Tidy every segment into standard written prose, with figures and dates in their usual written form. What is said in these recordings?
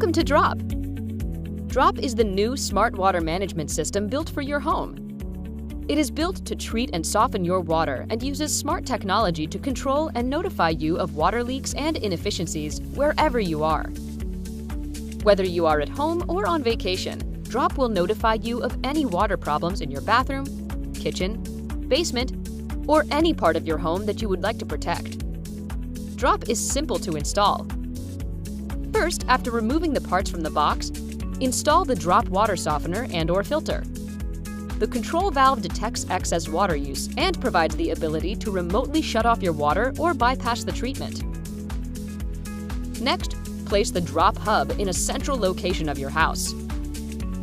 Welcome to Drop. Drop is the new smart water management system built for your home. It is built to treat and soften your water and uses smart technology to control and notify you of water leaks and inefficiencies wherever you are. Whether you are at home or on vacation, Drop will notify you of any water problems in your bathroom, kitchen, basement, or any part of your home that you would like to protect. Drop is simple to install. First, after removing the parts from the box, install the Drop water softener and/or filter. The control valve detects excess water use and provides the ability to remotely shut off your water or bypass the treatment. Next, place the Drop hub in a central location of your house.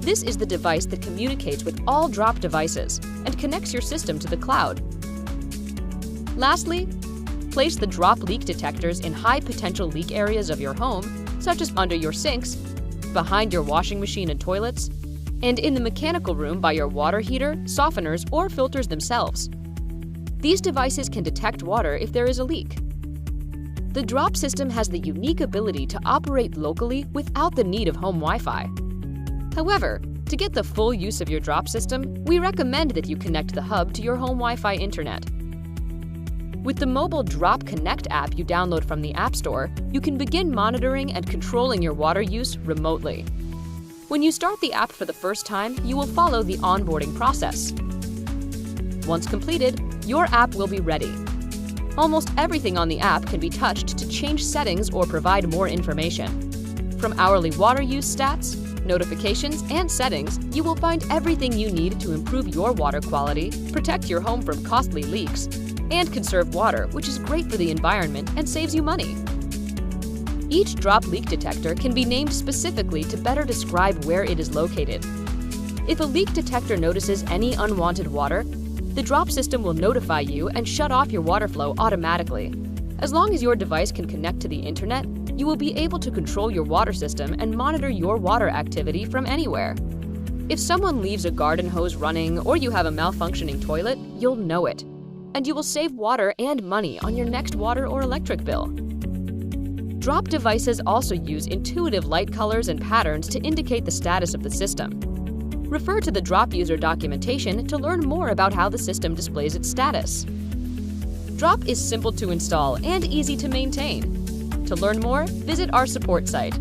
This is the device that communicates with all Drop devices and connects your system to the cloud. Lastly, place the Drop leak detectors in high-potential leak areas of your home, such as under your sinks, behind your washing machine and toilets, and in the mechanical room by your water heater, softeners, or filters themselves. These devices can detect water if there is a leak. The Drop system has the unique ability to operate locally without the need of home Wi-Fi. However, to get the full use of your Drop system, we recommend that you connect the hub to your home Wi-Fi internet. With the mobile Drop Connect app you download from the App Store, you can begin monitoring and controlling your water use remotely. When you start the app for the first time, you will follow the onboarding process. Once completed, your app will be ready. Almost everything on the app can be touched to change settings or provide more information. From hourly water use stats, notifications, and settings, you will find everything you need to improve your water quality, protect your home from costly leaks, and conserve water, which is great for the environment and saves you money. Each Drop leak detector can be named specifically to better describe where it is located. If a leak detector notices any unwanted water, the Drop system will notify you and shut off your water flow automatically. As long as your device can connect to the internet, you will be able to control your water system and monitor your water activity from anywhere. If someone leaves a garden hose running or you have a malfunctioning toilet, you'll know it, and you will save water and money on your next water or electric bill. Drop devices also use intuitive light colors and patterns to indicate the status of the system. Refer to the Drop user documentation to learn more about how the system displays its status. Drop is simple to install and easy to maintain. To learn more, visit our support site.